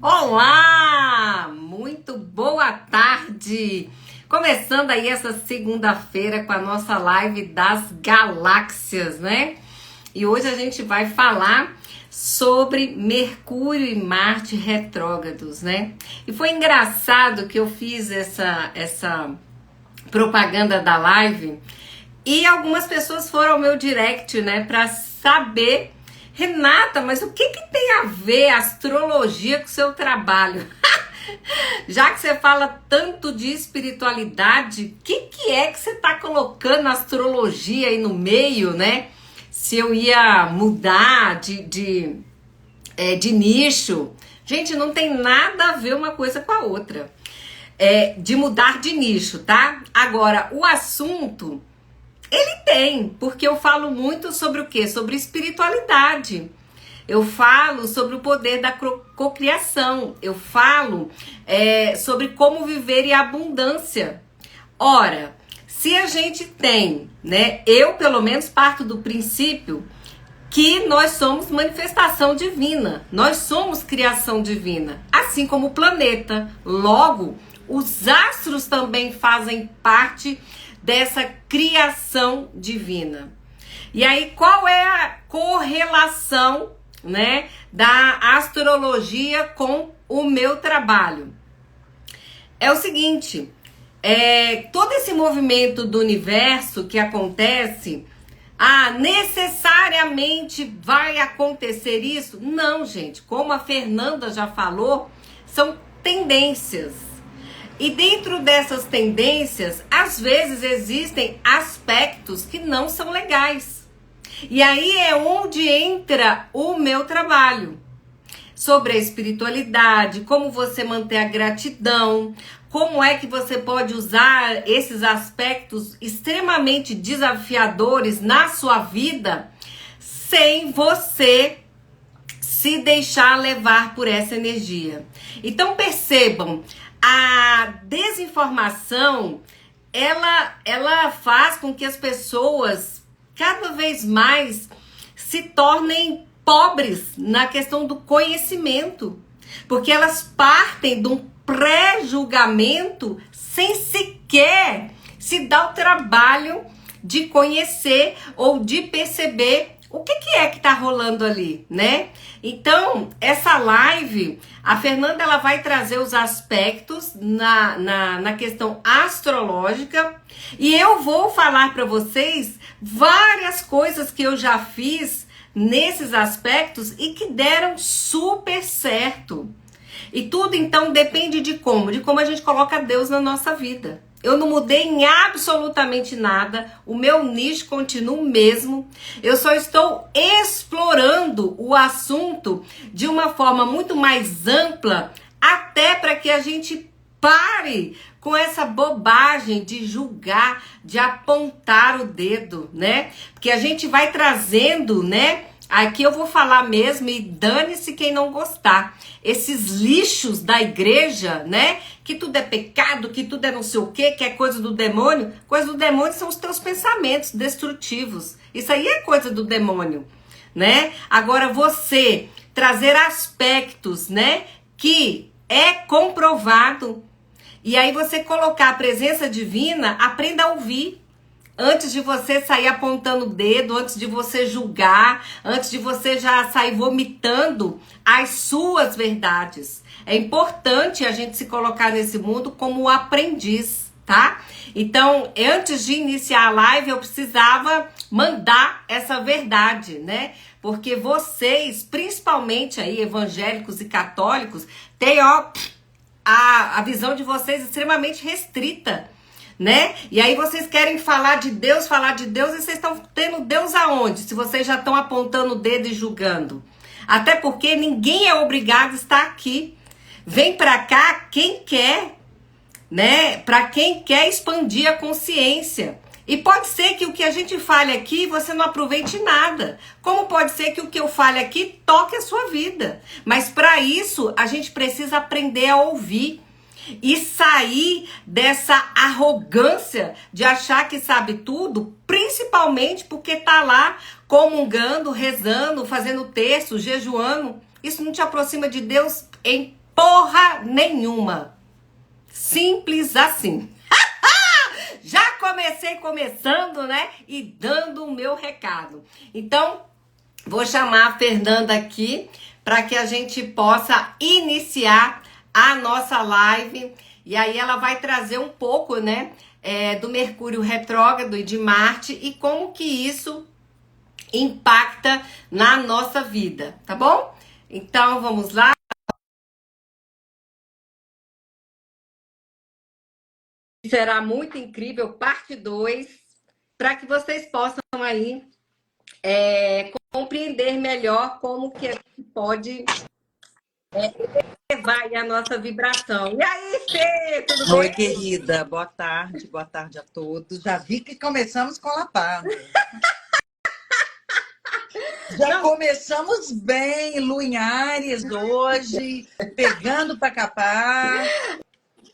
Olá! Muito boa tarde! Começando aí essa segunda-feira com a nossa live das galáxias, né? E hoje a gente vai falar sobre Mercúrio e Marte retrógrados, né? E foi engraçado que eu fiz essa propaganda da live e algumas pessoas foram ao meu direct, né, para saber: Renata, mas o que tem a ver a astrologia com o seu trabalho? Já que você fala tanto de espiritualidade, o que é que você está colocando a astrologia aí no meio, né? Se eu ia mudar de nicho. Gente, não tem nada a ver uma coisa com a outra. De mudar de nicho, tá? Agora, o assunto... ele tem, porque eu falo muito sobre o quê? Sobre espiritualidade. Eu falo sobre o poder da cocriação. Eu falo sobre como viver em abundância. Ora, se a gente tem, né? Eu, pelo menos, parto do princípio que nós somos manifestação divina. Nós somos criação divina. Assim como o planeta. Logo, os astros também fazem parte dessa criação divina. E aí, qual é a correlação, né, da astrologia com o meu trabalho? É o seguinte, todo esse movimento do universo que acontece, necessariamente vai acontecer isso? Não, gente, como a Fernanda já falou, são tendências. E dentro dessas tendências, às vezes existem aspectos que não são legais. E aí é onde entra o meu trabalho. Sobre a espiritualidade, como você manter a gratidão, como é que você pode usar esses aspectos extremamente desafiadores na sua vida sem você se deixar levar por essa energia. Então percebam, a desinformação, ela faz com que as pessoas cada vez mais se tornem pobres na questão do conhecimento, porque elas partem de um pré-julgamento sem sequer se dar o trabalho de conhecer ou de perceber o que é que tá rolando ali, né? Então, essa live, a Fernanda, ela vai trazer os aspectos na questão astrológica e eu vou falar para vocês várias coisas que eu já fiz nesses aspectos e que deram super certo. E tudo, então, depende de como a gente coloca Deus na nossa vida. Eu não mudei em absolutamente nada, o meu nicho continua o mesmo, eu só estou explorando o assunto de uma forma muito mais ampla, até para que a gente pare com essa bobagem de julgar, de apontar o dedo, né? Porque a gente vai trazendo, né? Aqui eu vou falar mesmo e dane-se quem não gostar. Esses lixos da igreja, né? Que tudo é pecado, que tudo é não sei o quê, que é coisa do demônio. Coisa do demônio são os teus pensamentos destrutivos. Isso aí é coisa do demônio, né? Agora você trazer aspectos, né? Que é comprovado. E aí você colocar a presença divina, aprenda a ouvir. Antes de você sair apontando o dedo, antes de você julgar, antes de você já sair vomitando as suas verdades. É importante a gente se colocar nesse mundo como aprendiz, tá? Então, antes de iniciar a live, eu precisava mandar essa verdade, né? Porque vocês, principalmente aí, evangélicos e católicos, têm, a visão de vocês extremamente restrita, né? E aí vocês querem falar de Deus, e vocês estão tendo Deus aonde? Se vocês já estão apontando o dedo e julgando. Até porque ninguém é obrigado a estar aqui. Vem pra cá quem quer, né? Pra quem quer expandir a consciência. E pode ser que o que a gente fale aqui você não aproveite nada. Como pode ser que o que eu fale aqui toque a sua vida. Mas para isso a gente precisa aprender a ouvir. E sair dessa arrogância de achar que sabe tudo, principalmente porque tá lá comungando, rezando, fazendo texto, jejuando. Isso não te aproxima de Deus em Porra nenhuma. Simples assim. Já comecei começando, né? E dando o meu recado. Então, vou chamar a Fernanda aqui para que a gente possa iniciar a nossa live. E aí ela vai trazer um pouco, né? Do Mercúrio retrógrado e de Marte e como que isso impacta na nossa vida, tá bom? Então, vamos lá. Será muito incrível, parte 2, para que vocês possam aí compreender melhor como que a gente pode levar aí a nossa vibração. E aí, Fê, tudo Oi, bem? querida. Boa tarde a todos. Já vi que começamos com lapada. Já Não, começamos bem, Lua em Áries hoje, pegando para capar.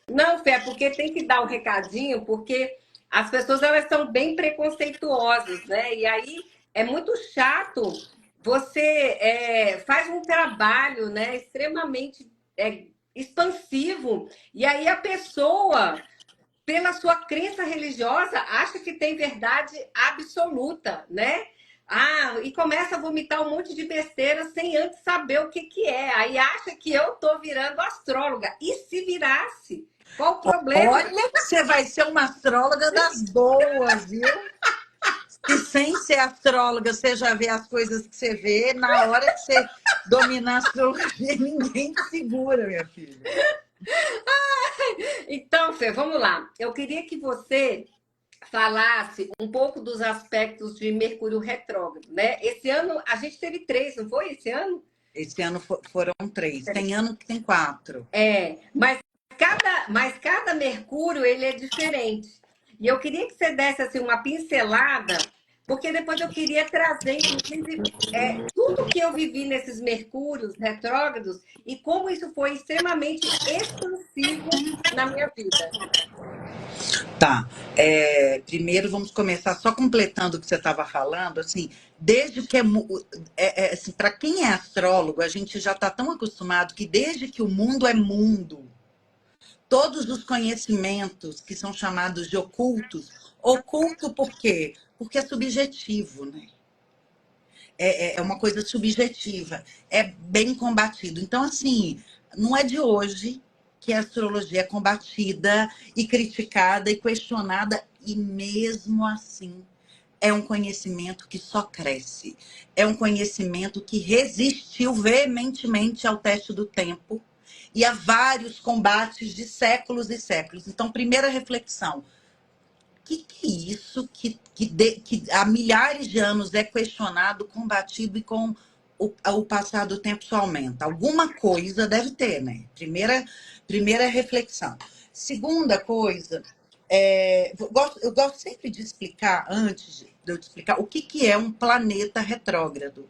não, Fê, é porque tem que dar um recadinho, porque as pessoas elas são bem preconceituosas, né? E aí é muito chato. Você faz um trabalho, né, extremamente expansivo, e aí a pessoa pela sua crença religiosa, acha que tem verdade absoluta, né? Ah, e começa a vomitar um monte de besteira sem antes saber o que que é. Aí acha que eu tô virando astróloga. E se virasse? Qual o problema? Olha que você vai ser uma astróloga das boas, viu? E sem ser astróloga, você já vê as coisas que você vê. Na hora que você dominar a astrologia, ninguém te segura, minha filha. Então, Fê, vamos lá. Eu queria que você falasse um pouco dos aspectos de Mercúrio retrógrado, né? Esse ano a gente teve 3, não foi esse ano? Esse ano foram 3. Tem ano que tem 4. Mas cada Mercúrio ele é diferente. E eu queria que você desse assim, uma pincelada, porque depois eu queria trazer, inclusive, tudo que eu vivi nesses Mercúrios retrógrados e como isso foi extremamente expansivo na minha vida. Tá. Primeiro vamos começar só completando o que você estava falando, assim, desde que assim, para quem é astrólogo, a gente já está tão acostumado que desde que o mundo é mundo, todos os conhecimentos que são chamados de ocultos, oculto por quê? Porque é subjetivo, né? É uma coisa subjetiva, é bem combatido. Então, assim, não é de hoje que a astrologia é combatida e criticada e questionada, e mesmo assim é um conhecimento que só cresce. É um conhecimento que resistiu veementemente ao teste do tempo e a vários combates de séculos e séculos. Então, primeira reflexão, que é isso que há milhares de anos é questionado, combatido e com o passar do tempo só aumenta? Alguma coisa deve ter, né? Primeira reflexão. Segunda coisa, eu gosto sempre de explicar, antes de eu te explicar, o que é um planeta retrógrado.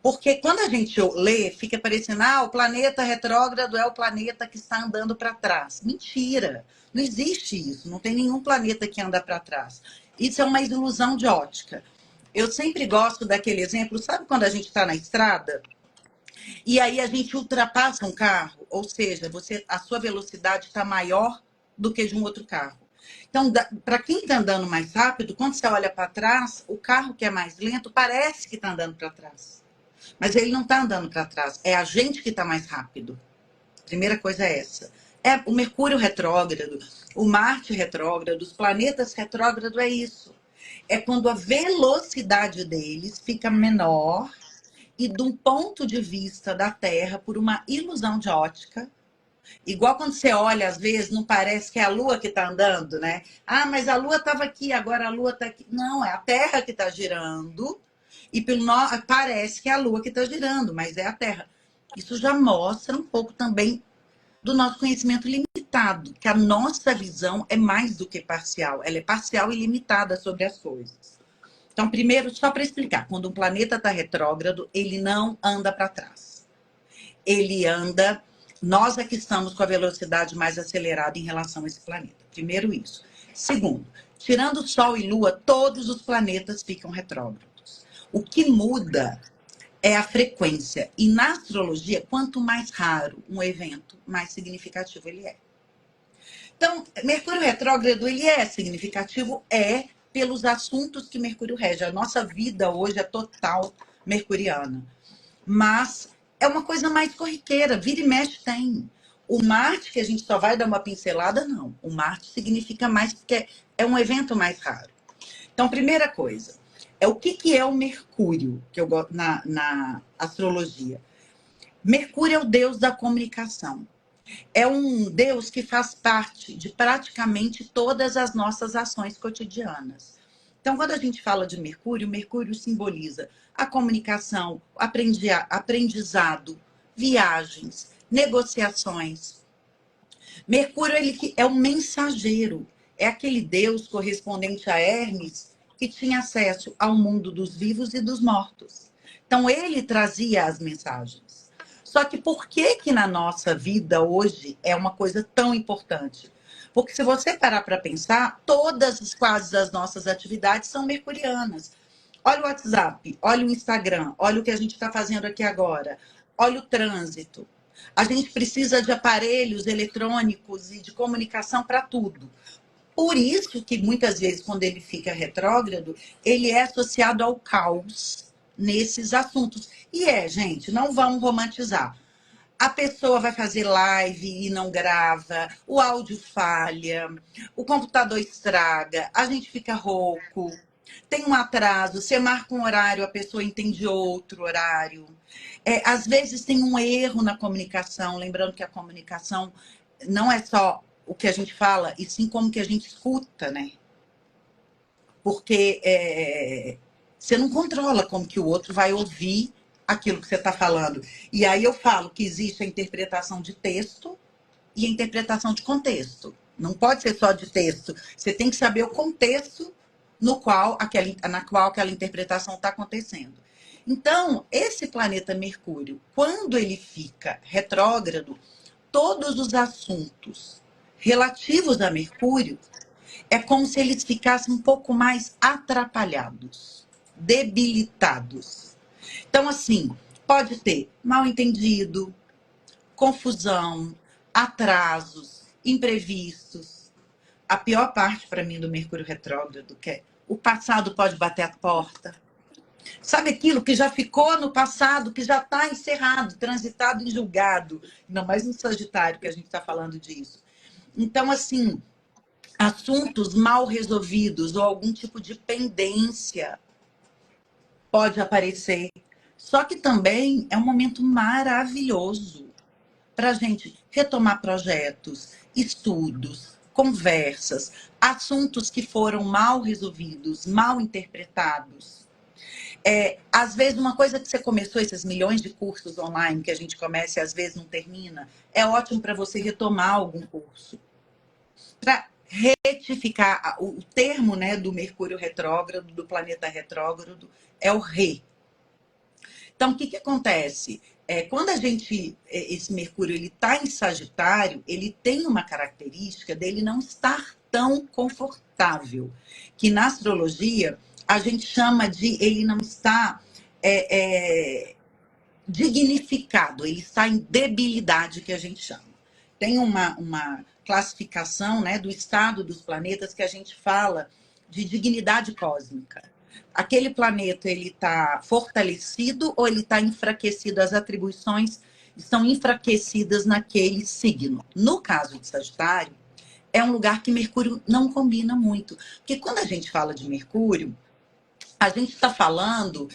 Porque quando a gente lê, fica parecendo, o planeta retrógrado é o planeta que está andando para trás. Mentira! Não existe isso. Não tem nenhum planeta que anda para trás. Isso é uma ilusão de ótica. Eu sempre gosto daquele exemplo, sabe quando a gente está na estrada e aí a gente ultrapassa um carro? Ou seja, a sua velocidade está maior do que de um outro carro. Então, para quem está andando mais rápido, quando você olha para trás, o carro que é mais lento parece que está andando para trás. Mas ele não está andando para trás, é a gente que está mais rápido. Primeira coisa é essa. É o Mercúrio retrógrado, o Marte retrógrado, os planetas retrógrados, é isso. É quando a velocidade deles fica menor e, de um ponto de vista da Terra, por uma ilusão de ótica, igual quando você olha, às vezes, não parece que é a Lua que está andando, né? Ah, mas a Lua estava aqui, agora a Lua está aqui. Não, é a Terra que está girando e parece que é a Lua que está girando, mas é a Terra. Isso já mostra um pouco também do nosso conhecimento limitado, que a nossa visão é mais do que parcial. Ela é parcial e limitada sobre as coisas. Então, primeiro, só para explicar, quando um planeta está retrógrado, ele não anda para trás. Ele anda... Nós é que estamos com a velocidade mais acelerada em relação a esse planeta. Primeiro isso. Segundo, tirando Sol e Lua, todos os planetas ficam retrógrados. O que muda é a frequência. E na astrologia, quanto mais raro um evento, mais significativo ele é. Então, Mercúrio retrógrado, ele é significativo? É, pelos assuntos que Mercúrio rege. A nossa vida hoje é total mercuriana. Mas é uma coisa mais corriqueira, vira e mexe tem. O Marte, que a gente só vai dar uma pincelada, não. O Marte significa mais porque é um evento mais raro. Então, primeira coisa, é o que é o Mercúrio, que eu gosto na astrologia. Mercúrio é o deus da comunicação. É um deus que faz parte de praticamente todas as nossas ações cotidianas. Então, quando a gente fala de Mercúrio, Mercúrio simboliza a comunicação, aprendizado, viagens, negociações. Mercúrio ele é um mensageiro, é aquele deus correspondente a Hermes que tinha acesso ao mundo dos vivos e dos mortos. Então, ele trazia as mensagens. Só que por que que na nossa vida hoje é uma coisa tão importante? Porque se você parar para pensar, todas quase as nossas atividades são mercurianas. Olha o WhatsApp, olha o Instagram, olha o que a gente está fazendo aqui agora, olha o trânsito. A gente precisa de aparelhos eletrônicos e de comunicação para tudo. Por isso que muitas vezes, quando ele fica retrógrado, ele é associado ao caos nesses assuntos. E gente, não vamos romantizar. A pessoa vai fazer live e não grava, o áudio falha, o computador estraga, a gente fica rouco, tem um atraso, você marca um horário, a pessoa entende outro horário. Às vezes tem um erro na comunicação, lembrando que a comunicação não é só o que a gente fala, e sim como que a gente escuta, né? Porque você não controla como que o outro vai ouvir aquilo que você está falando. E aí eu falo que existe a interpretação de texto e a interpretação de contexto. Não pode ser só de texto. Você tem que saber o contexto na qual aquela interpretação está acontecendo. Então, esse planeta Mercúrio, quando ele fica retrógrado, todos os assuntos relativos a Mercúrio é como se eles ficassem um pouco mais atrapalhados, debilitados. Então, assim, pode ter mal entendido, confusão, atrasos, imprevistos. A pior parte para mim do Mercúrio retrógrado, que é o passado pode bater a porta. Sabe aquilo que já ficou no passado, que já está encerrado, transitado e julgado? Ainda mais no Sagitário que a gente está falando disso. Então, assim, assuntos mal resolvidos ou algum tipo de pendência pode aparecer. Só que também é um momento maravilhoso para a gente retomar projetos, estudos, conversas, assuntos que foram mal resolvidos, mal interpretados. Às vezes, uma coisa que você começou, esses milhões de cursos online que a gente começa e às vezes não termina, é ótimo para você retomar algum curso. Para retificar o termo, né, do Mercúrio retrógrado, do planeta retrógrado, é o re. Então, o que acontece? Quando esse Mercúrio ele está em Sagitário, ele tem uma característica dele não estar tão confortável, que na astrologia a gente chama de ele não está dignificado, ele está em debilidade, que a gente chama. Tem uma classificação, né, do estado dos planetas que a gente fala de dignidade cósmica. Aquele planeta, ele está fortalecido ou ele está enfraquecido? As atribuições estão enfraquecidas naquele signo. No caso de Sagitário, é um lugar que Mercúrio não combina muito. Porque quando a gente fala de Mercúrio, a gente está falando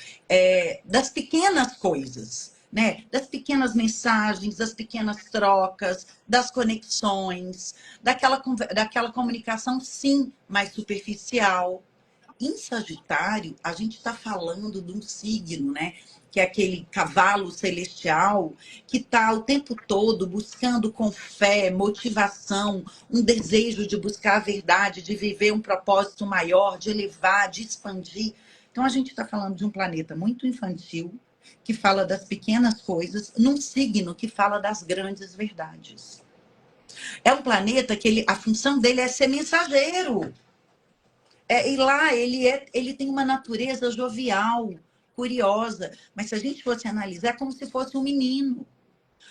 das pequenas coisas, né? Das pequenas mensagens, das pequenas trocas, das conexões, daquela comunicação, sim, mais superficial. Em Sagitário, a gente está falando de um signo, né? Que é aquele cavalo celestial que está o tempo todo buscando com fé, motivação, um desejo de buscar a verdade, de viver um propósito maior, de elevar, de expandir. Então, a gente está falando de um planeta muito infantil, que fala das pequenas coisas, num signo que fala das grandes verdades. É um planeta que a função dele é ser mensageiro. E lá ele tem uma natureza jovial, curiosa, mas se a gente fosse analisar, é como se fosse um menino.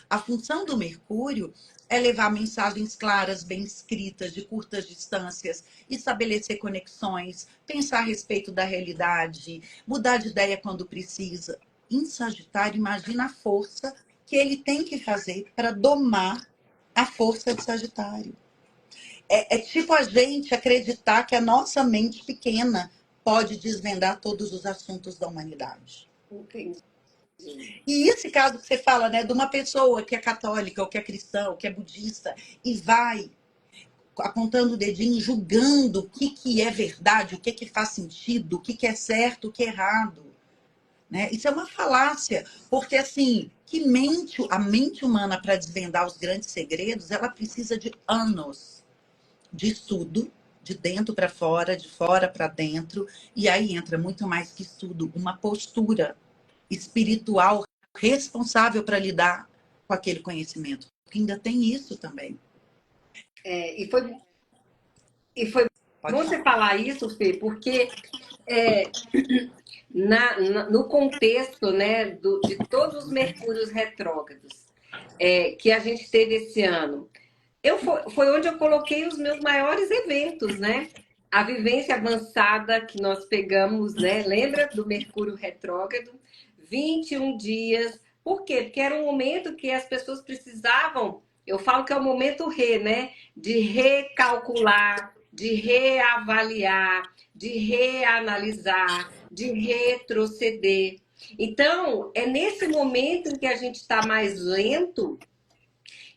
A função do Mercúrio é levar mensagens claras, bem escritas, de curtas distâncias, estabelecer conexões, pensar a respeito da realidade, mudar de ideia quando precisa. Em Sagitário, imagina a força que ele tem que fazer para domar a força de Sagitário. É tipo a gente acreditar que a nossa mente pequena pode desvendar todos os assuntos da humanidade. Entendi. E esse caso que você fala, né, de uma pessoa que é católica, ou que é cristã, ou que é budista, e vai apontando o dedinho, julgando o que é verdade, o que faz sentido, o que é certo, o que é errado. Né? Isso é uma falácia, porque assim, a mente humana para desvendar os grandes segredos, ela precisa de anos de estudo, de dentro para fora, de fora para dentro, e aí entra muito mais que estudo, uma postura espiritual responsável para lidar com aquele conhecimento. Porque ainda tem isso também. E foi Pode bom falar. você falar isso, Fê, porque no contexto, né, de todos os Mercúrios retrógrados que a gente teve esse ano, foi onde eu coloquei os meus maiores eventos, né? A vivência avançada que nós pegamos, né? Lembra do Mercúrio retrógrado? 21 dias. Por quê? Porque era um momento que as pessoas precisavam, eu falo que é o momento né? De recalcular, de reavaliar, de reanalisar, de retroceder. Então, é nesse momento em que a gente está mais lento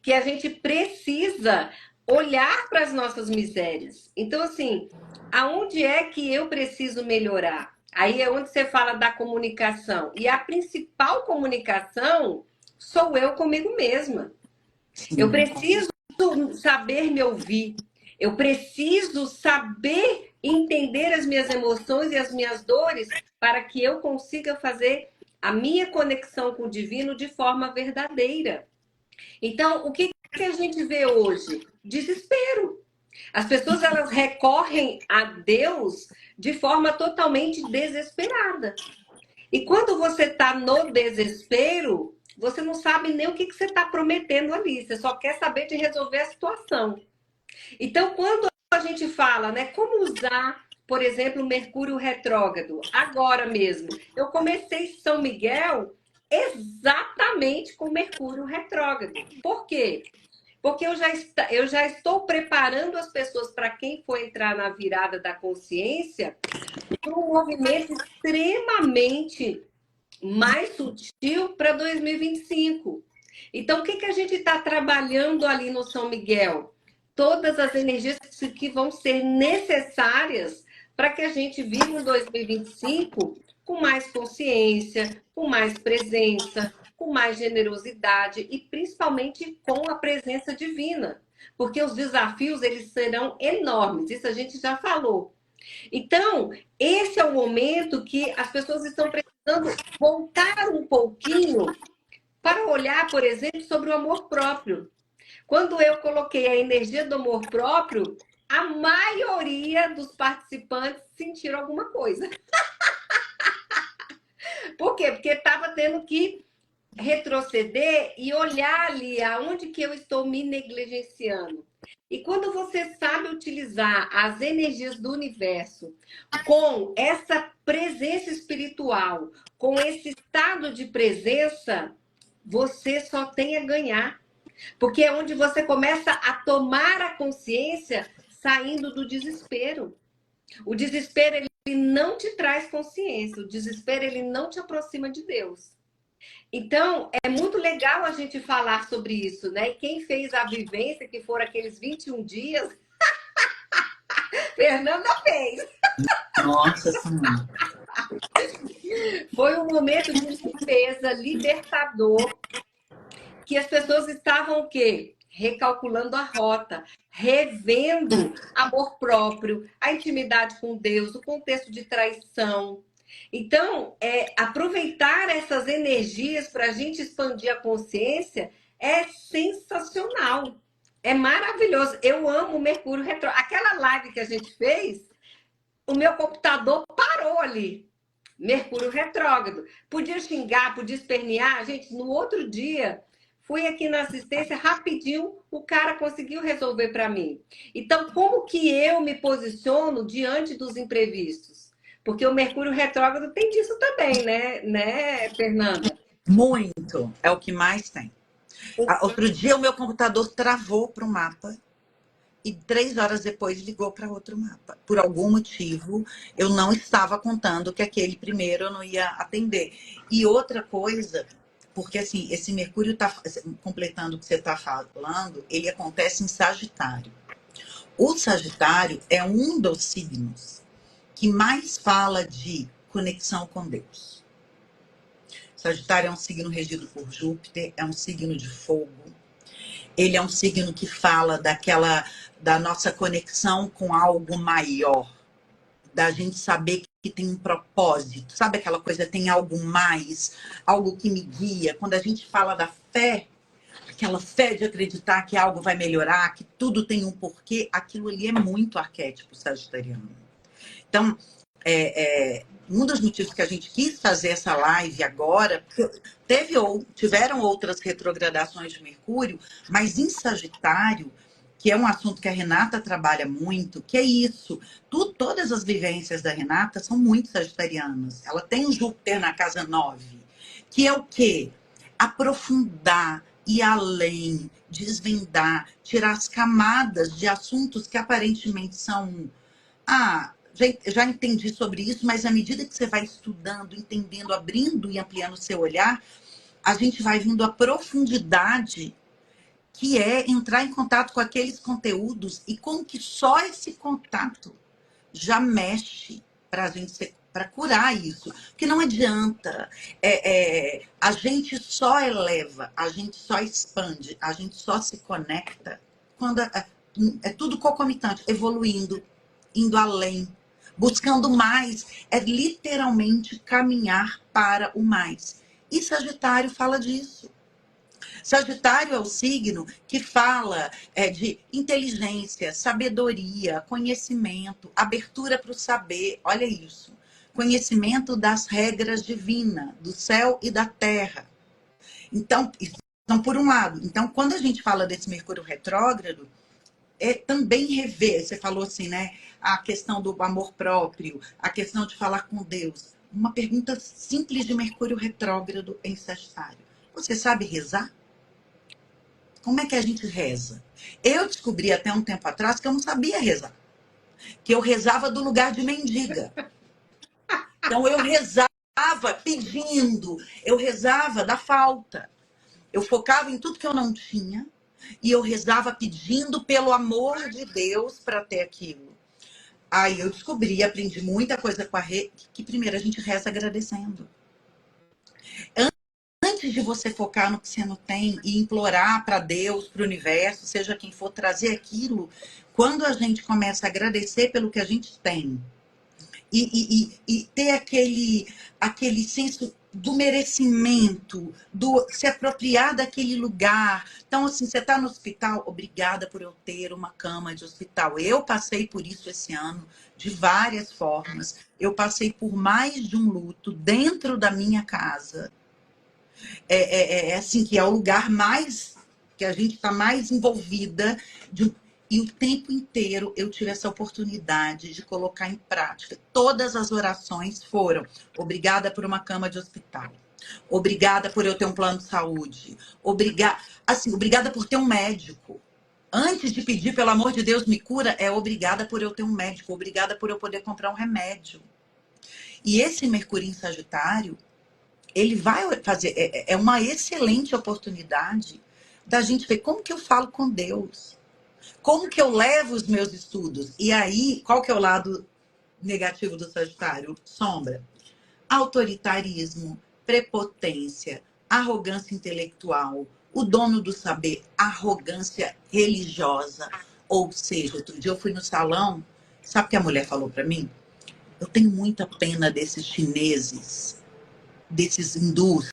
que a gente precisa olhar para as nossas misérias. Então, assim, aonde é que eu preciso melhorar? Aí é onde você fala da comunicação. E a principal comunicação sou eu comigo mesma. Eu preciso saber me ouvir. Eu preciso saber entender as minhas emoções e as minhas dores para que eu consiga fazer a minha conexão com o divino de forma verdadeira. Então, o que a gente vê hoje? Desespero. As pessoas elas recorrem a Deus de forma totalmente desesperada. E quando você está no desespero, você não sabe nem o que você está prometendo ali. Você só quer saber de resolver a situação. Então, quando a gente fala, né, como usar, por exemplo, o Mercúrio retrógrado, agora mesmo, eu comecei São Miguel exatamente com Mercúrio retrógrado. Por quê? Porque eu já estou preparando as pessoas para quem for entrar na virada da consciência para um movimento extremamente mais sutil para 2025. Então, o que a gente está trabalhando ali no São Miguel? Todas as energias que vão ser necessárias para que a gente viva um 2025 com mais consciência, com mais presença, com mais generosidade e principalmente com a presença divina. Porque os desafios eles serão enormes, isso a gente já falou. Então, esse é o momento que as pessoas estão precisando voltar um pouquinho para olhar, por exemplo, sobre o amor próprio. Quando eu coloquei a energia do amor próprio, a maioria dos participantes sentiram alguma coisa. Por quê? Porque estava tendo que retroceder e olhar ali aonde que eu estou me negligenciando. E quando você sabe utilizar as energias do universo com essa presença espiritual, com esse estado de presença, você só tem a ganhar. Porque é onde você começa a tomar a consciência saindo do desespero. O desespero, ele não te traz consciência. O desespero, ele não te aproxima de Deus. Então, é muito legal a gente falar sobre isso, né? E quem fez a vivência, que foram aqueles 21 dias, Fernanda fez. Nossa Senhora. Foi um momento de limpeza, libertador, que as pessoas estavam o quê? Recalculando a rota, revendo amor próprio, a intimidade com Deus, o contexto de traição. Então, aproveitar essas energias para a gente expandir a consciência é sensacional. É maravilhoso. Eu amo o Mercúrio retrógrado. Aquela live que a gente fez, o meu computador parou ali. Mercúrio retrógrado. Podia xingar, podia espernear. Gente, no outro dia, fui aqui na assistência, rapidinho, o cara conseguiu resolver para mim. Então, como que eu me posiciono diante dos imprevistos? Porque o Mercúrio retrógrado tem disso também, né, Fernanda? Muito. É o que mais tem. Outro dia o meu computador travou para o mapa e 3 horas depois ligou para outro mapa. Por algum motivo, eu não estava contando que aquele primeiro eu não ia atender. E outra coisa, porque assim, esse Mercúrio está completando o que você está falando, ele acontece em Sagitário. O Sagitário é um dos signos que mais fala de conexão com Deus. Sagitário é um signo regido por Júpiter, é um signo de fogo. Ele é um signo que fala da nossa conexão com algo maior, da gente saber que tem um propósito, sabe aquela coisa, tem algo mais, algo que me guia. Quando a gente fala da fé, aquela fé de acreditar que algo vai melhorar, que tudo tem um porquê, aquilo ali é muito arquétipo sagitariano. Então, um dos motivos que a gente quis fazer essa live agora, tiveram outras retrogradações de Mercúrio, mas em Sagitário, que é um assunto que a Renata trabalha muito, que é isso. Todas as vivências da Renata são muito sagitarianas. Ela tem um Júpiter na casa 9, que é o quê? Aprofundar, ir além, desvendar, tirar as camadas de assuntos que aparentemente são... já entendi sobre isso, mas à medida que você vai estudando, entendendo, abrindo e ampliando o seu olhar, a gente vai vindo à profundidade, que é entrar em contato com aqueles conteúdos e como que só esse contato já mexe para a gente para curar isso. Porque não adianta. A gente só eleva, a gente só expande, a gente só se conecta quando é tudo concomitante, evoluindo, indo além, buscando mais. É literalmente caminhar para o mais. E Sagitário fala disso. Sagitário é o signo que fala de inteligência, sabedoria, conhecimento, abertura para o saber. Olha isso. Conhecimento das regras divinas, do céu e da terra. Então, por um lado, então, quando a gente fala desse Mercúrio retrógrado, é também rever, você falou assim, né? A questão do amor próprio, a questão de falar com Deus. Uma pergunta simples de Mercúrio retrógrado em Sagitário. Você sabe rezar? Como é que a gente reza? Eu descobri até um tempo atrás que eu não sabia rezar. Que eu rezava do lugar de mendiga. Então eu rezava pedindo, eu rezava da falta. Eu focava em tudo que eu não tinha e eu rezava pedindo pelo amor de Deus para ter aquilo. Aí eu descobri, aprendi muita coisa com a Rê, que primeiro a gente reza agradecendo. Antes de você focar no que você não tem e implorar para Deus, para o universo, seja quem for, trazer aquilo, quando a gente começa a agradecer pelo que a gente tem e ter aquele senso do merecimento, do se apropriar daquele lugar. Então, assim, você está no hospital, obrigada por eu ter uma cama de hospital. Eu passei por isso esse ano, de várias formas. Eu passei por mais de um luto dentro da minha casa. Assim, que é o lugar mais que a gente está mais envolvida e o tempo inteiro eu tive essa oportunidade de colocar em prática. Todas as orações foram: obrigada por uma cama de hospital, obrigada por eu ter um plano de saúde, obrigada por ter um médico. Antes de pedir, pelo amor de Deus, me cura, obrigada por eu ter um médico, obrigada por eu poder comprar um remédio. E esse Mercúrio em Sagitário, ele vai fazer, é uma excelente oportunidade da gente ver como que eu falo com Deus, como que eu levo os meus estudos. E aí, qual que é o lado negativo do Sagitário? Sombra. Autoritarismo, prepotência, arrogância intelectual, o dono do saber, arrogância religiosa. Ou seja, outro dia eu fui no salão, sabe o que a mulher falou para mim? Eu tenho muita pena desses chineses, desses hindus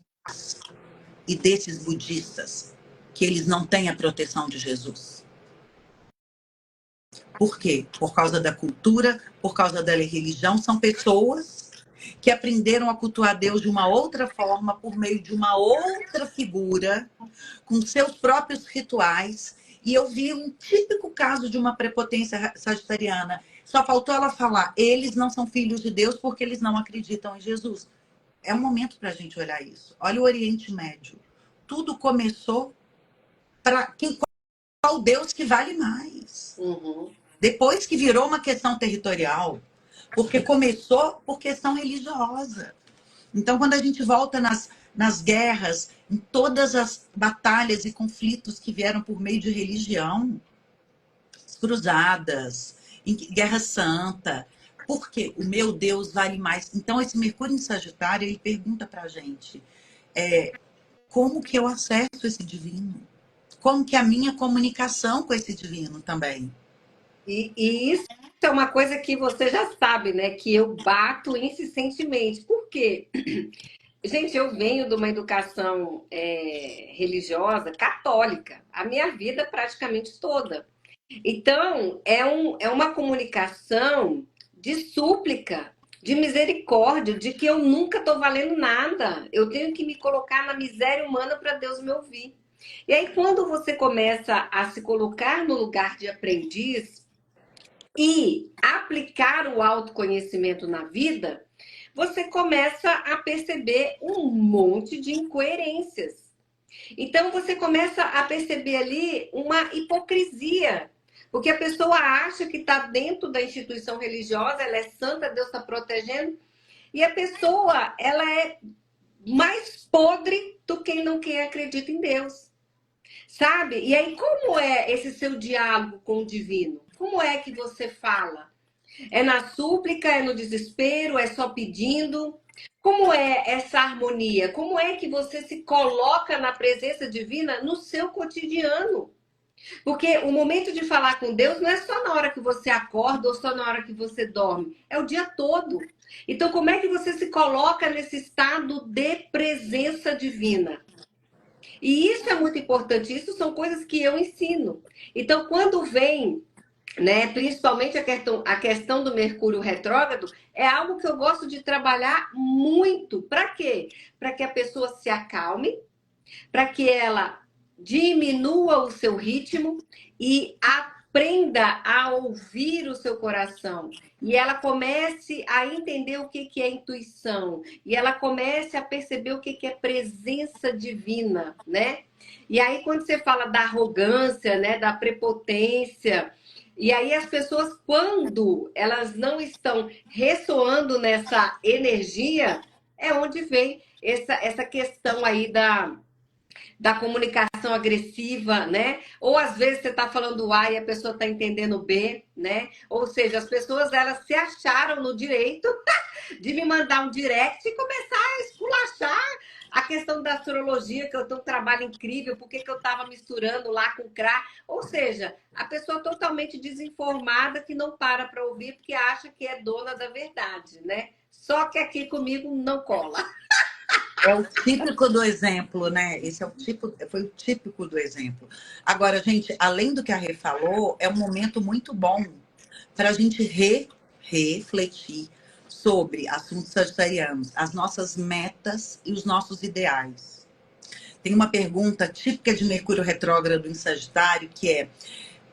e desses budistas, que eles não têm a proteção de Jesus. Por quê? Por causa da cultura, por causa da religião. São pessoas que aprenderam a cultuar Deus de uma outra forma, por meio de uma outra figura, com seus próprios rituais. E eu vi um típico caso de uma prepotência sagitariana. Só faltou ela falar, eles não são filhos de Deus porque eles não acreditam em Jesus. É um momento para a gente olhar isso. Olha o Oriente Médio. Tudo começou para qual Deus que vale mais. Depois que virou uma questão territorial, porque começou por questão religiosa. Então, quando a gente volta nas guerras, em todas as batalhas e conflitos que vieram por meio de religião, cruzadas, em Guerra Santa, porque o meu Deus vale mais. Então, esse Mercúrio em Sagitário, ele pergunta para a gente, como que eu acesso esse divino? Como que é a minha comunicação com esse divino também? E isso é uma coisa que você já sabe, né? Que eu bato insistentemente. Por quê? Gente, eu venho de uma educação religiosa católica, a minha vida praticamente toda. Então, é uma comunicação de súplica, de misericórdia, de que eu nunca estou valendo nada. Eu tenho que me colocar na miséria humana para Deus me ouvir. E aí, quando você começa a se colocar no lugar de aprendiz e aplicar o autoconhecimento na vida, você começa a perceber um monte de incoerências. Então, você começa a perceber ali uma hipocrisia. Porque a pessoa acha que está dentro da instituição religiosa, ela é santa, Deus está protegendo, e a pessoa, ela é mais podre do que quem acredita em Deus. Sabe? E aí, como é esse seu diálogo com o divino? Como é que você fala? É na súplica, é no desespero, é só pedindo? Como é essa harmonia? Como é que você se coloca na presença divina no seu cotidiano? Porque o momento de falar com Deus não é só na hora que você acorda ou só na hora que você dorme. É o dia todo. Então, como é que você se coloca nesse estado de presença divina? E isso é muito importante. Isso são coisas que eu ensino. Então, quando vem, né, principalmente a questão do Mercúrio retrógrado, é algo que eu gosto de trabalhar muito. Para quê? Para que a pessoa se acalme, para que ela diminua o seu ritmo e aprenda a ouvir o seu coração. E ela comece a entender o que é intuição. E ela comece a perceber o que é presença divina, né? E aí, quando você fala da arrogância, né, da prepotência, e aí as pessoas, quando elas não estão ressoando nessa energia, é onde vem essa questão aí da comunicação agressiva, né? Ou às vezes você está falando A e a pessoa está entendendo B, né? Ou seja, as pessoas elas se acharam no direito de me mandar um direct e começar a esculachar a questão da astrologia, que eu tenho um trabalho incrível, por que eu estava misturando lá com CRA. Ou seja, a pessoa totalmente desinformada que não para ouvir porque acha que é dona da verdade, né? Só que aqui comigo não cola. É o típico do exemplo, né? Esse é foi o típico do exemplo. Agora, gente, além do que a Rê falou, é um momento muito bom para a gente refletir sobre assuntos sagitarianos, as nossas metas e os nossos ideais. Tem uma pergunta típica de Mercúrio retrógrado em Sagitário, que é: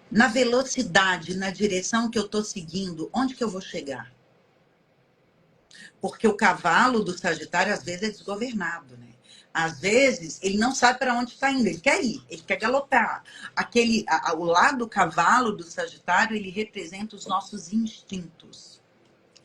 na velocidade, na direção que eu estou seguindo, onde que eu vou chegar? Porque o cavalo do Sagitário, às vezes, é desgovernado, né? Às vezes, ele não sabe para onde está indo. Ele quer ir, ele quer galopar. O lado cavalo do Sagitário, ele representa os nossos instintos.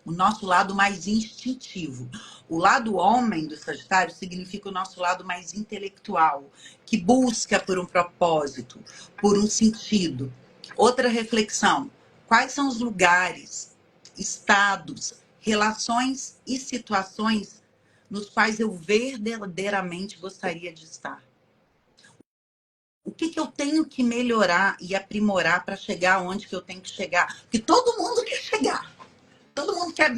O nosso lado mais instintivo. O lado homem do Sagitário significa o nosso lado mais intelectual, que busca por um propósito, por um sentido. Outra reflexão: quais são os lugares, estados, relações e situações nos quais eu verdadeiramente gostaria de estar? O que eu tenho que melhorar e aprimorar para chegar onde que eu tenho que chegar? Porque todo mundo quer chegar. Todo mundo quer...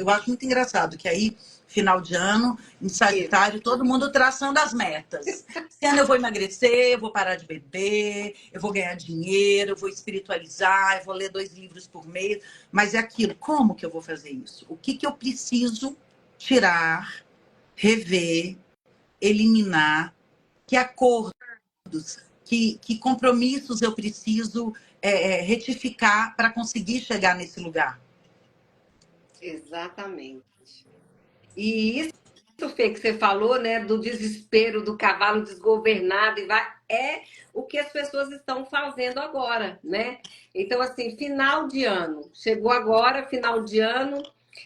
Eu acho muito engraçado que aí final de ano, em Sagitário, todo mundo traçando as metas. Esse ano eu vou emagrecer, eu vou parar de beber, eu vou ganhar dinheiro, eu vou espiritualizar, eu vou ler 2 livros por mês. Mas é aquilo, como que eu vou fazer isso? O que que eu preciso tirar, rever, eliminar? Que acordos, que compromissos eu preciso retificar para conseguir chegar nesse lugar? Exatamente. E isso, Fê, que você falou, né, do desespero do cavalo desgovernado e vai, é o que as pessoas estão fazendo agora, né? Então, assim, final de ano, chegou agora, final de ano,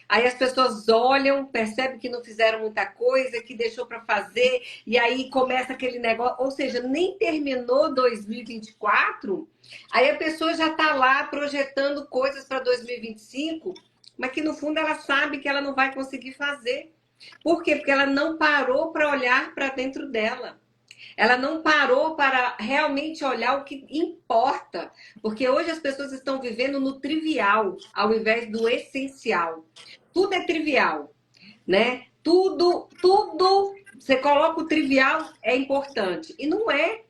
aí as pessoas olham, percebem que não fizeram muita coisa, que deixou para fazer, e aí começa aquele negócio, ou seja, nem terminou 2024, aí a pessoa já está lá projetando coisas para 2025, mas que no fundo ela sabe que ela não vai conseguir fazer. Por quê? Porque ela não parou para olhar para dentro dela. Ela não parou para realmente olhar o que importa. Porque hoje as pessoas estão vivendo no trivial, ao invés do essencial. Tudo é trivial, né? Tudo, você coloca o trivial, é importante. E não é.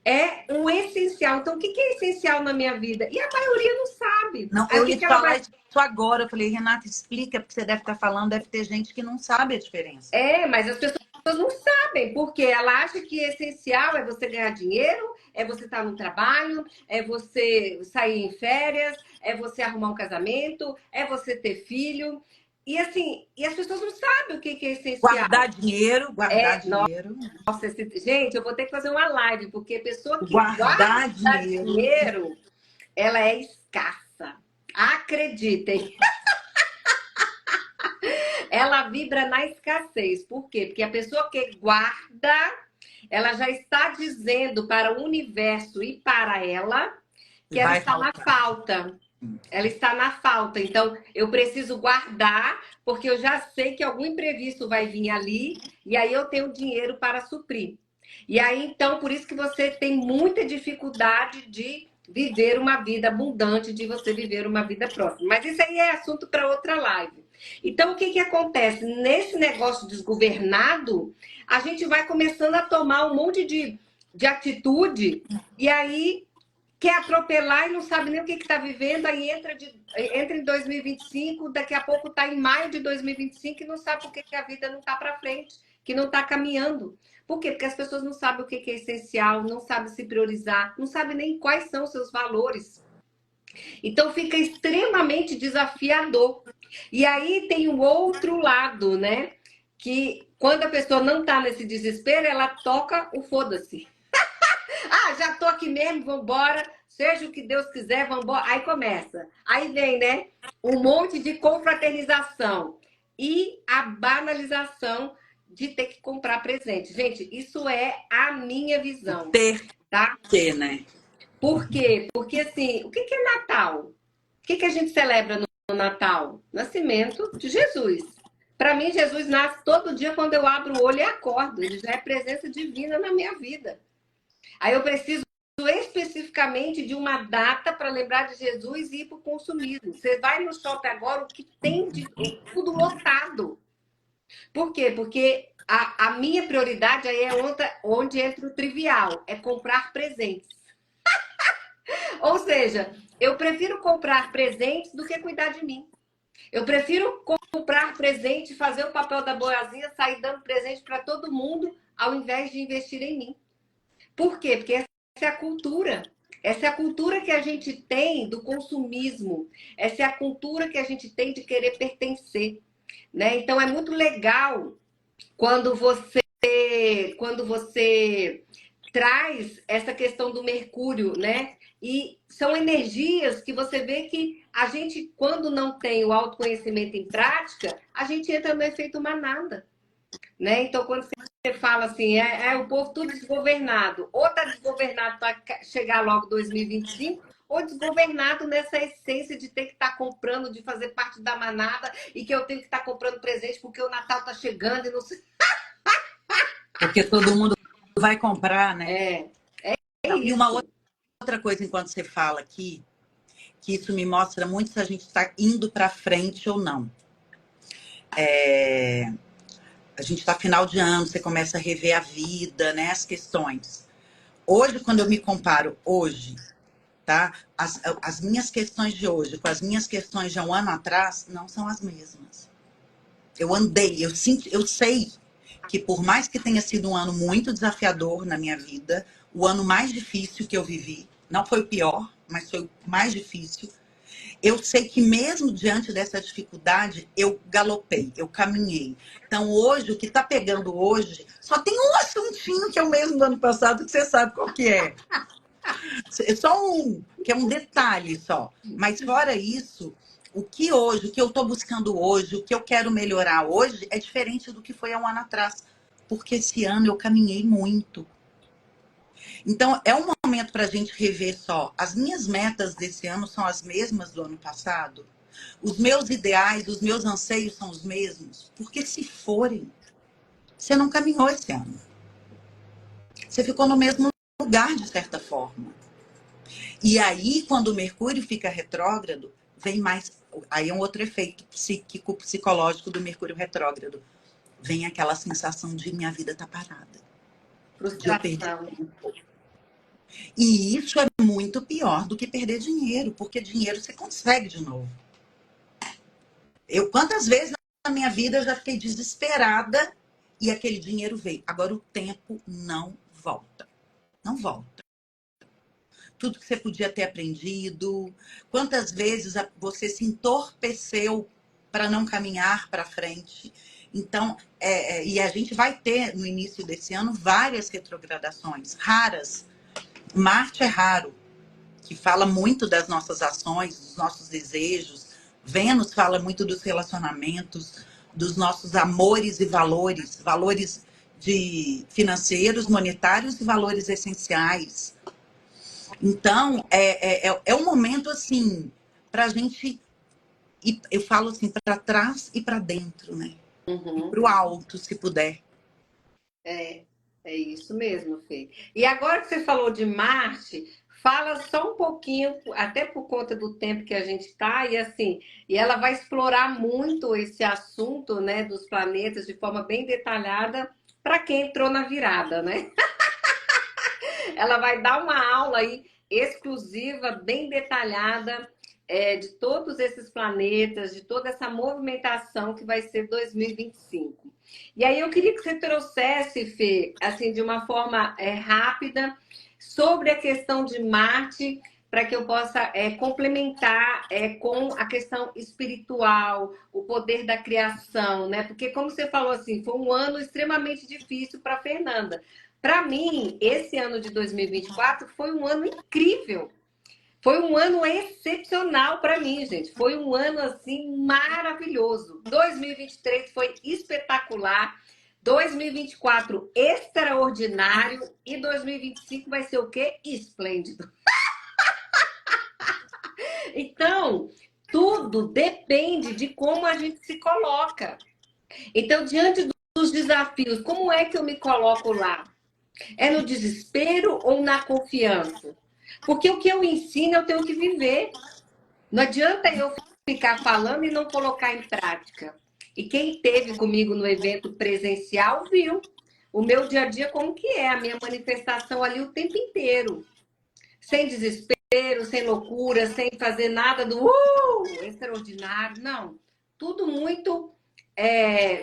É um essencial. Então, o que é essencial na minha vida? E a maioria não sabe. Não, Aí, o eu que ia que te ela falar vai. isso agora. Eu falei, Renata, explica, porque você deve estar falando, deve ter gente que não sabe a diferença. É, mas as pessoas não sabem, porque ela acha que essencial é você ganhar dinheiro, é você estar no trabalho, é você sair em férias, é você arrumar um casamento, é você ter filho. E assim, e as pessoas não sabem o que é essencial. Guardar dinheiro, guardar É, dinheiro, nossa, gente, eu vou ter que fazer uma live, porque a pessoa que guarda guardar dinheiro. dinheiro, ela é escassa. Acreditem. Ela vibra na escassez. Por quê? Porque a pessoa que guarda, ela já está dizendo para o universo e para ela que ela Vai está na faltar. falta. Ela está na falta. Então, eu preciso guardar, porque eu já sei que algum imprevisto vai vir ali, e aí eu tenho dinheiro para suprir. E aí, então, por isso que você tem muita dificuldade de viver uma vida abundante, de você viver uma vida próxima. Mas isso aí é assunto para outra live. Então, o que acontece? Nesse negócio desgovernado, a gente vai começando a tomar um monte de atitude, e aí quer atropelar e não sabe nem o que está vivendo, aí entra em 2025, daqui a pouco está em maio de 2025 e não sabe por que a vida não está para frente, que não está caminhando. Por quê? Porque as pessoas não sabem o que é essencial, não sabem se priorizar, não sabem nem quais são os seus valores. Então fica extremamente desafiador. E aí tem o outro lado, né? Que quando a pessoa não está nesse desespero, ela toca o foda-se. Ah, já tô aqui mesmo, vambora. Seja o que Deus quiser, vambora. Aí começa. Aí vem, né? Um monte de confraternização e a banalização de ter que comprar presente. Gente, isso é a minha visão, Ter tá? que, né? Por quê? Porque assim, o que é Natal? O que a gente celebra no Natal? Nascimento de Jesus. Para mim, Jesus nasce todo dia quando eu abro o olho e acordo. Ele já é presença divina na minha vida. Aí eu preciso especificamente de uma data para lembrar de Jesus e ir para o consumismo. Você vai no shopping agora, o que tem de tudo lotado. Por quê? Porque a minha prioridade aí é onde entra o trivial, é comprar presentes. Ou seja, eu prefiro comprar presentes do que cuidar de mim. Eu prefiro comprar presente, fazer o papel da boazinha, sair dando presente para todo mundo, ao invés de investir em mim. Por quê? Porque essa é a cultura. Essa é a cultura que a gente tem do consumismo. Essa é a cultura que a gente tem de querer pertencer, né? Então é muito legal quando você traz essa questão do Mercúrio, né? E são energias que você vê que a gente, quando não tem o autoconhecimento em prática, a gente entra no efeito manada, né? Então, quando você fala assim, o povo tudo desgovernado, ou tá desgovernado para chegar logo 2025, ou desgovernado nessa essência de ter que estar comprando, de fazer parte da manada, e que eu tenho que estar comprando presente porque o Natal tá chegando e não sei. Porque todo mundo vai comprar, né? É E uma isso. outra coisa, enquanto você fala aqui, que isso me mostra muito se a gente está indo para frente ou não. A gente está final de ano, você começa a rever a vida, né? As questões. Hoje, quando eu me comparo hoje, tá? As minhas questões de hoje com as minhas questões de um ano atrás não são as mesmas. Eu andei, eu sei que por mais que tenha sido um ano muito desafiador na minha vida, o ano mais difícil que eu vivi, não foi o pior, mas foi o mais difícil. Eu sei que mesmo diante dessa dificuldade, eu galopei, eu caminhei. Então hoje, o que está pegando hoje, só tem um assuntinho que é o mesmo do ano passado, que você sabe qual que é. É só um, que é um detalhe só. Mas fora isso, o que hoje, o que eu estou buscando hoje, o que eu quero melhorar hoje é diferente do que foi há um ano atrás. Porque esse ano eu caminhei muito. Então, é um momento para a gente rever só. As minhas metas desse ano são as mesmas do ano passado? Os meus ideais, os meus anseios são os mesmos? Porque se forem, você não caminhou esse ano. Você ficou no mesmo lugar, de certa forma. E aí, quando o Mercúrio fica retrógrado, vem mais. Aí é um outro efeito psíquico, psicológico do Mercúrio retrógrado. Vem aquela sensação de minha vida tá parada. De eu perder Frustração. tempo. E isso é muito pior do que perder dinheiro, porque dinheiro você consegue de novo. Quantas vezes na minha vida eu já fiquei desesperada e aquele dinheiro veio. Agora o tempo não volta. Não volta. Tudo que você podia ter aprendido, quantas vezes você se entorpeceu para não caminhar para frente. Então, e a gente vai ter no início desse ano várias retrogradações raras. Marte é raro, que fala muito das nossas ações, dos nossos desejos. Vênus fala muito dos relacionamentos, dos nossos amores e valores, valores de financeiros, monetários e valores essenciais. Então, é um momento, assim, para a gente, eu falo assim, para trás e para dentro, né? E para o alto, se puder. É isso mesmo, Fê. E agora que você falou de Marte, fala só um pouquinho, até por conta do tempo que a gente está, e assim, e ela vai explorar muito esse assunto, né, dos planetas de forma bem detalhada para quem entrou na virada, né? Ela vai dar uma aula aí exclusiva, bem detalhada, de todos esses planetas, de toda essa movimentação que vai ser 2025. E aí eu queria que você trouxesse, Fê, assim, de uma forma rápida, sobre a questão de Marte, para que eu possa complementar com a questão espiritual, o poder da criação, né? Porque, como você falou assim, foi um ano extremamente difícil para Fernanda. Para mim, esse ano de 2024 foi um ano incrível. Foi um ano excepcional para mim, gente. Foi um ano assim maravilhoso. 2023 foi espetacular. 2024 extraordinário e 2025 vai ser o quê? Esplêndido. Então, tudo depende de como a gente se coloca. Então, diante dos desafios, como é que eu me coloco lá? É no desespero ou na confiança? Porque o que eu ensino eu tenho que viver. Não adianta eu ficar falando e não colocar em prática. E quem esteve comigo no evento presencial viu o meu dia a dia como que é, a minha manifestação ali o tempo inteiro. Sem desespero, sem loucura, sem fazer nada do extraordinário. Não. Tudo muito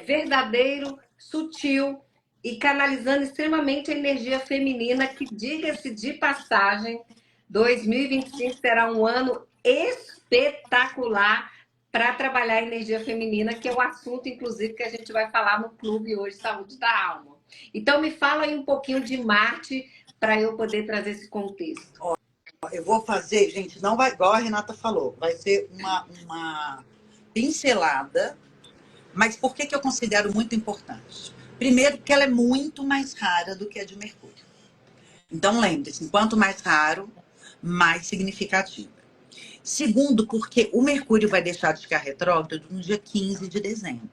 verdadeiro, sutil e canalizando extremamente a energia feminina, que, diga-se de passagem, 2025 será um ano espetacular para trabalhar a energia feminina, que é o assunto, inclusive, que a gente vai falar no clube hoje, Saúde da Alma. Então, me fala aí um pouquinho de Marte, para eu poder trazer esse contexto. Eu vou fazer, gente, não vai, igual a Renata falou, vai ser uma pincelada, mas por que eu considero muito importante? Primeiro, porque ela é muito mais rara do que a de Mercúrio. Então, lembre-se, quanto mais raro, mais significativa. Segundo, porque o Mercúrio vai deixar de ficar retrógrado no dia 15 de dezembro.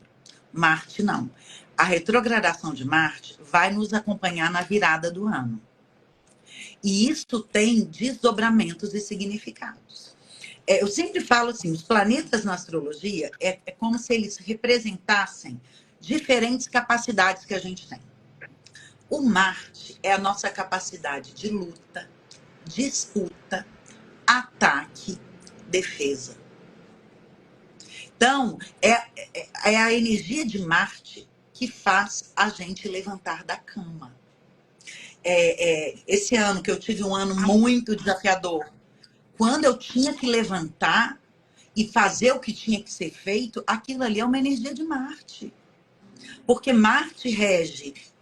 Marte não. A retrogradação de Marte vai nos acompanhar na virada do ano. E isso tem desdobramentos e significados. Eu sempre falo assim, os planetas na astrologia é como se eles representassem diferentes capacidades que a gente tem. O Marte é a nossa capacidade de luta, disputa, ataque, defesa. Então, é a energia de Marte que faz a gente levantar da cama. Esse ano que eu tive um ano muito desafiador, quando eu tinha que levantar e fazer o que tinha que ser feito, aquilo ali é uma energia de Marte. Porque Marte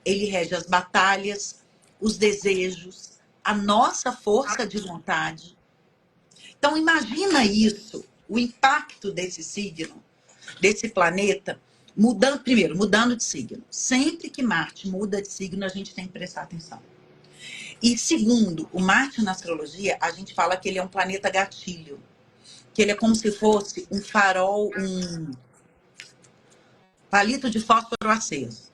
ele rege as batalhas, os desejos, a nossa força de vontade. Então, imagina isso, o impacto desse signo, desse planeta, mudando de signo. Sempre que Marte muda de signo, a gente tem que prestar atenção. E segundo, o Marte na astrologia, a gente fala que ele é um planeta gatilho. Que ele é como se fosse um farol, um palito de fósforo aceso.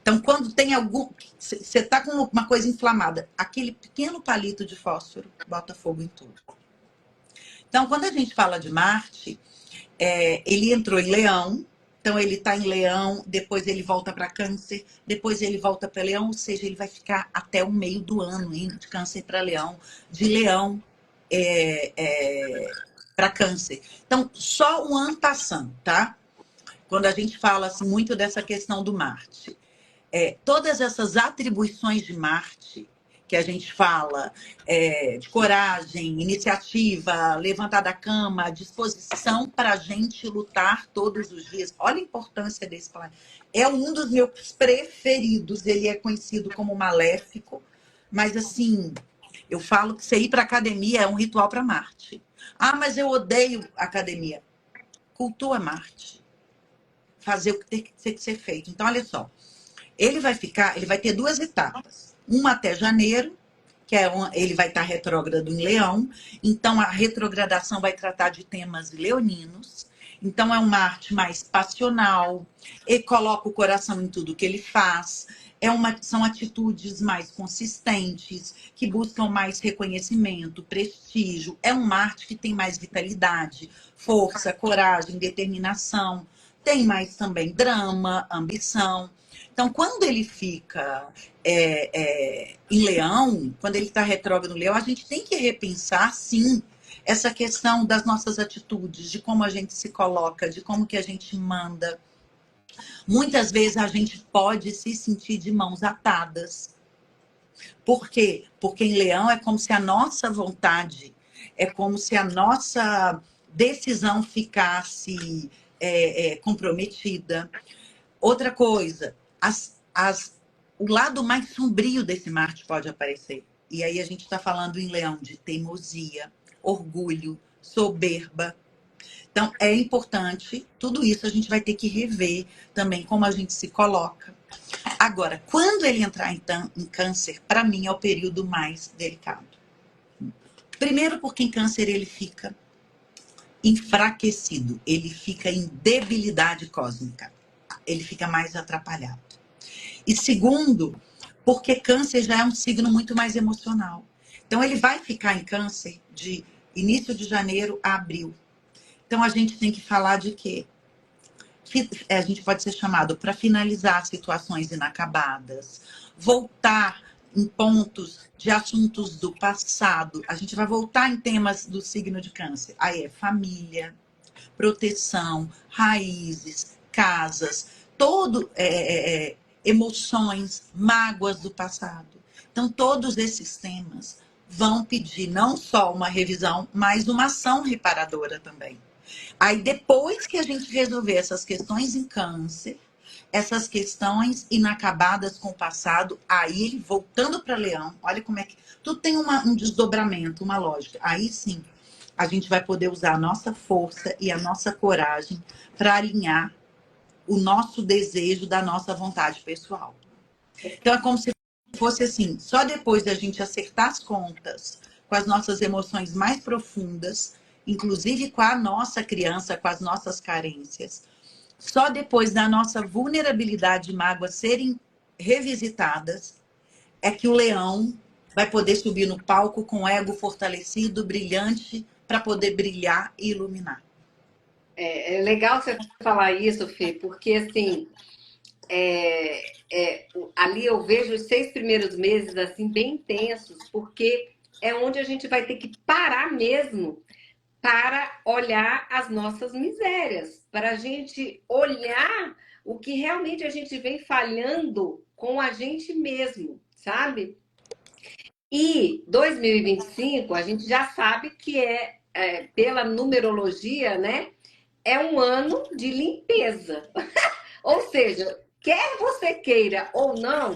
Então, quando tem algum... Você está com uma coisa inflamada, aquele pequeno palito de fósforo bota fogo em tudo. Então, quando a gente fala de Marte, ele entrou em Leão, então ele está em Leão, depois ele volta para Câncer, depois ele volta para Leão, ou seja, ele vai ficar até o meio do ano, indo de Câncer para Leão, de Leão para Câncer. Então, só um ano passando, tá? Quando a gente fala assim, muito dessa questão do Marte. Todas essas atribuições de Marte, que a gente fala de coragem, iniciativa, levantar da cama, disposição para a gente lutar todos os dias. Olha a importância desse planeta. É um dos meus preferidos. Ele é conhecido como maléfico, mas assim, eu falo que você ir para academia é um ritual para Marte. Ah, mas eu odeio academia. Cultua Marte. Fazer o que tem que ser feito. Então, olha só. Ele vai ter 2 etapas. Uma até janeiro, que ele vai estar retrógrado em Leão. Então, a retrogradação vai tratar de temas leoninos. Então, é um Marte mais passional. Ele coloca o coração em tudo que ele faz. São atitudes mais consistentes, que buscam mais reconhecimento, prestígio. É um Marte que tem mais vitalidade, força, coragem, determinação. Tem mais também drama, ambição. Então, quando ele fica em Leão, quando ele está retrógrado no Leão, a gente tem que repensar, sim, essa questão das nossas atitudes, de como a gente se coloca, de como que a gente manda. Muitas vezes a gente pode se sentir de mãos atadas. Por quê? Porque em Leão é como se a nossa vontade, é como se a nossa decisão ficasse comprometida. Outra coisa, o lado mais sombrio desse Marte pode aparecer. E aí a gente está falando em Leão de teimosia, orgulho, soberba. Então, é importante, tudo isso a gente vai ter que rever também como a gente se coloca. Agora, quando ele entrar em Câncer, para mim é o período mais delicado. Primeiro porque em Câncer ele fica enfraquecido, ele fica em debilidade cósmica, ele fica mais atrapalhado. E segundo, porque Câncer já é um signo muito mais emocional. Então, ele vai ficar em Câncer de início de janeiro a abril. Então, a gente tem que falar de quê? A gente pode ser chamado para finalizar situações inacabadas, voltar em pontos de assuntos do passado. A gente vai voltar em temas do signo de Câncer. Aí é família, proteção, raízes, casas, emoções, mágoas do passado. Então, todos esses temas vão pedir não só uma revisão, mas uma ação reparadora também. Aí, depois que a gente resolver essas questões em Câncer, essas questões inacabadas com o passado, aí, voltando para Leão, olha como é que... Tudo tem um desdobramento, uma lógica. Aí, sim, a gente vai poder usar a nossa força e a nossa coragem para alinhar o nosso desejo da nossa vontade pessoal. Então, é como se fosse assim, só depois da gente acertar as contas com as nossas emoções mais profundas, inclusive com a nossa criança, com as nossas carências, só depois da nossa vulnerabilidade e mágoa serem revisitadas, é que o leão vai poder subir no palco com o ego fortalecido, brilhante, para poder brilhar e iluminar. É legal você falar isso, Fê, porque assim, ali eu vejo os 6 primeiros meses assim bem intensos, porque é onde a gente vai ter que parar mesmo para olhar as nossas misérias, para a gente olhar o que realmente a gente vem falhando com a gente mesmo, sabe? E 2025, a gente já sabe que pela numerologia, né? É um ano de limpeza. Ou seja, quer você queira ou não,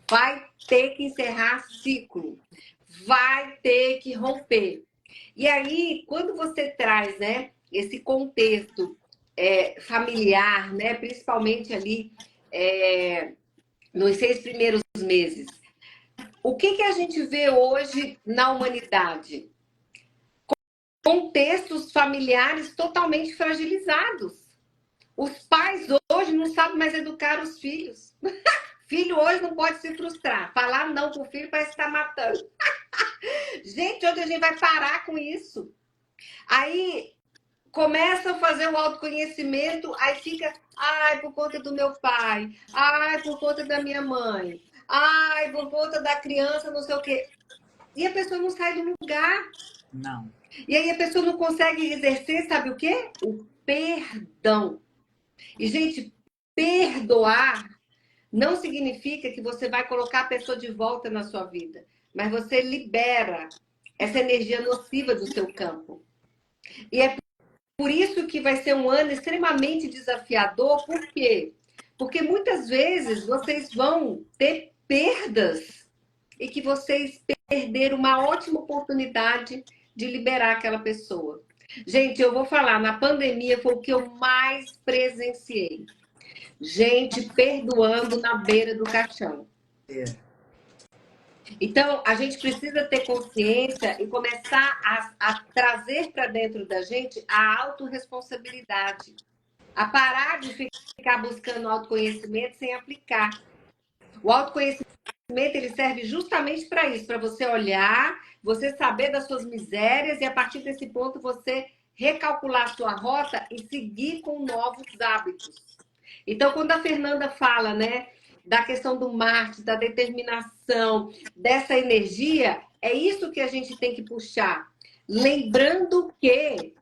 vai ter que encerrar ciclo, vai ter que romper. E aí, quando você traz, né, esse contexto familiar, né, principalmente ali nos 6 primeiros meses, o que a gente vê hoje na humanidade? Contextos familiares totalmente fragilizados. Os pais hoje não sabem mais educar os filhos. Filho hoje não pode se frustrar. Falar não pro filho parece estar matando. Gente, onde a gente vai parar com isso? Aí começa a fazer o autoconhecimento, aí fica, ai, por conta do meu pai, ai, por conta da minha mãe, ai, por conta da criança, não sei o quê. E a pessoa não sai do lugar. Não. E aí a pessoa não consegue exercer, sabe o quê? O perdão. E, gente, perdoar não significa que você vai colocar a pessoa de volta na sua vida, mas você libera essa energia nociva do seu campo. E é por isso que vai ser um ano extremamente desafiador. Por quê? Porque muitas vezes vocês vão ter perdas e que vocês perderam uma ótima oportunidade de liberar aquela pessoa. Gente, eu vou falar, na pandemia foi o que eu mais presenciei. Gente perdoando na beira do caixão. Então, a gente precisa ter consciência e começar a trazer para dentro da gente a autorresponsabilidade. A parar de ficar buscando autoconhecimento sem aplicar. O autoconhecimento ele serve justamente para isso, para você olhar, você saber das suas misérias e a partir desse ponto você recalcular sua rota e seguir com novos hábitos. Então, quando a Fernanda fala, né, da questão do Marte, da determinação, dessa energia, é isso que a gente tem que puxar. Lembrando que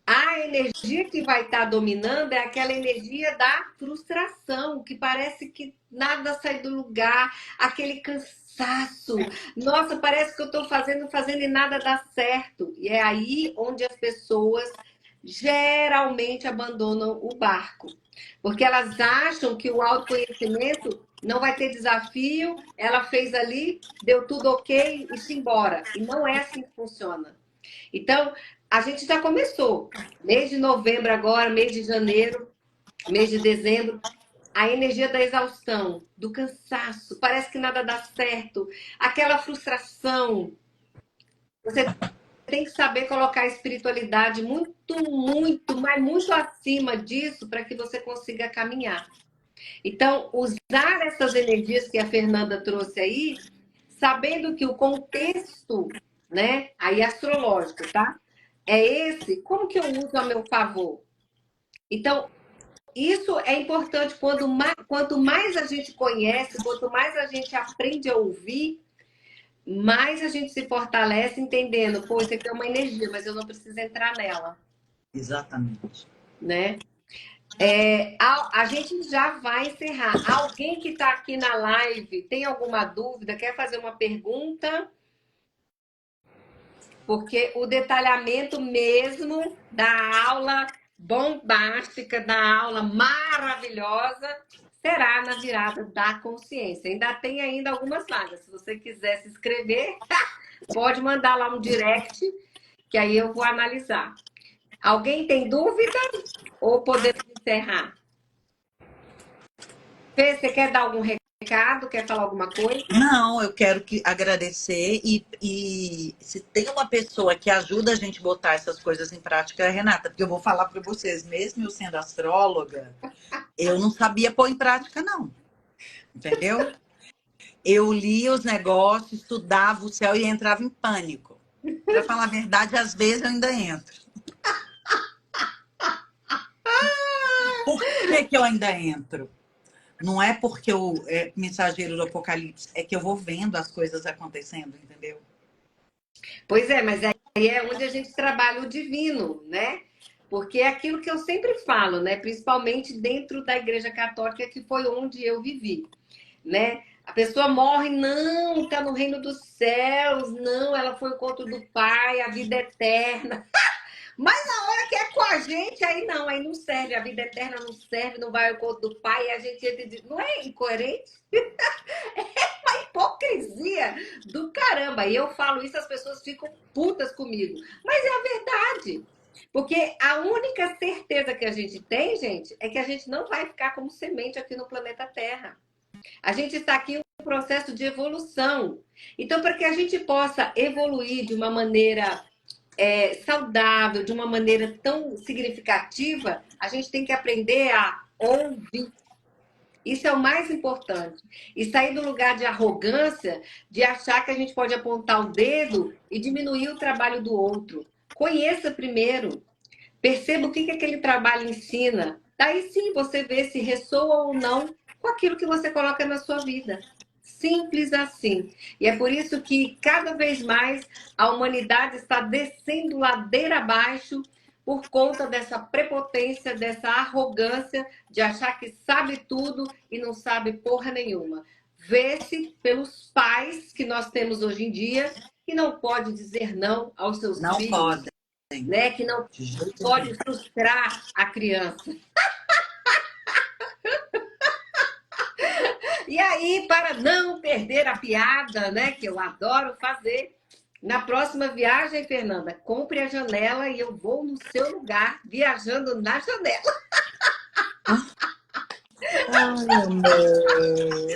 a energia que vai estar dominando é aquela energia da frustração, que parece que nada sai do lugar, aquele cansaço. Nossa, parece que eu estou fazendo e nada dá certo. E é aí onde as pessoas geralmente abandonam o barco. Porque elas acham que o autoconhecimento não vai ter desafio, ela fez ali, deu tudo ok e se embora. E não é assim que funciona. Então, a gente já começou. Mês de novembro agora, mês de janeiro, mês de dezembro, a energia da exaustão, do cansaço, parece que nada dá certo, aquela frustração. Você tem que saber colocar a espiritualidade mas muito acima disso para que você consiga caminhar. Então, usar essas energias que a Fernanda trouxe aí, sabendo que o contexto, né, aí astrológico, tá? É esse, como que eu uso a meu favor? Então, isso é importante quanto mais a gente conhece, quanto mais a gente aprende a ouvir, mais a gente se fortalece entendendo, pô, isso aqui é uma energia, mas eu não preciso entrar nela. Exatamente. Né? A gente já vai encerrar. Alguém que está aqui na live tem alguma dúvida? Quer fazer uma pergunta? Porque o detalhamento mesmo da aula bombástica, da aula maravilhosa, será na virada da consciência. Ainda tem ainda algumas vagas. Se você quiser se inscrever, pode mandar lá um direct, que aí eu vou analisar. Alguém tem dúvida? Ou podemos encerrar? Fê, você quer dar algum recado? Quer falar alguma coisa? Não, eu quero agradecer e se tem uma pessoa que ajuda a gente a botar essas coisas em prática é a Renata, porque eu vou falar para vocês, mesmo eu sendo astróloga, eu não sabia pôr em prática, não. Entendeu? Eu lia os negócios, estudava o céu e entrava em pânico. Para falar a verdade, às vezes eu ainda entro. Por que eu ainda entro? Não é porque eu mensageiro do Apocalipse, é que eu vou vendo as coisas acontecendo, entendeu? Pois é, mas aí é onde a gente trabalha o divino, né? Porque é aquilo que eu sempre falo, né? Principalmente dentro da Igreja Católica, que foi onde eu vivi, né? A pessoa morre, não, tá no reino dos céus, não, ela foi o encontro do Pai, a vida eterna. Mas na hora que é com a gente, aí não, aí não serve, a vida eterna não serve, não vai ao encontro do Pai, e a gente entra e diz, não é incoerente? Hipocrisia do caramba. E eu falo isso, as pessoas ficam putas comigo. Mas é a verdade. Porque a única certeza que a gente tem, gente, é que a gente não vai ficar como semente aqui no planeta Terra. A gente está aqui em um processo de evolução. Então, para que a gente possa evoluir de uma maneira saudável, de uma maneira tão significativa, a gente tem que aprender a ouvir. Isso é o mais importante. E sair do lugar de arrogância, de achar que a gente pode apontar o dedo e diminuir o trabalho do outro. Conheça primeiro. Perceba o que aquele trabalho ensina. Daí sim você vê se ressoa ou não com aquilo que você coloca na sua vida. Simples assim. E é por isso que cada vez mais a humanidade está descendo ladeira abaixo por conta dessa prepotência, dessa arrogância de achar que sabe tudo e não sabe porra nenhuma. Vê-se pelos pais que nós temos hoje em dia que não pode dizer não aos seus Não filhos, podem. né? Que não De jeito pode nenhum. frustrar a criança. E aí, para não perder a piada, né, que eu adoro fazer, na próxima viagem, Fernanda, compre a janela e eu vou no seu lugar, viajando na janela. Ai, amor.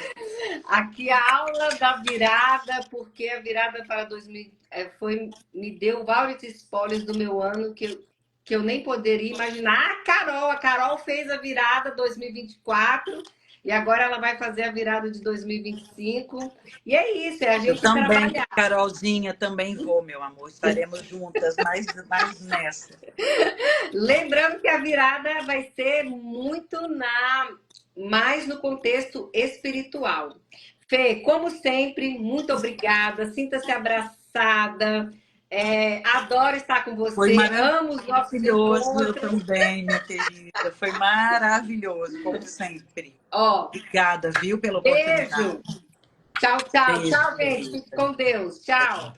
Aqui a aula da virada, porque a virada para 2000 me deu vários spoilers do meu ano que eu nem poderia imaginar. A Carol fez a virada 2024 e agora ela vai fazer a virada de 2025. E é isso, é a Eu gente também, trabalhar. Carolzinha, também vou, meu amor. Estaremos juntas, mais nessa. Lembrando que a virada vai ser mais no contexto espiritual. Fê, como sempre, muito obrigada. Sinta-se abraçada. Adoro estar com Foi você. Amo os nossos maravilhoso, eu encontros. também, minha querida. Foi maravilhoso, como sempre. Ó, Obrigada, viu, pela oportunidade. beijo. Tchau, tchau. Beijo, Tchau, gente. Fique querida. com Deus. Tchau, Tchau. tchau.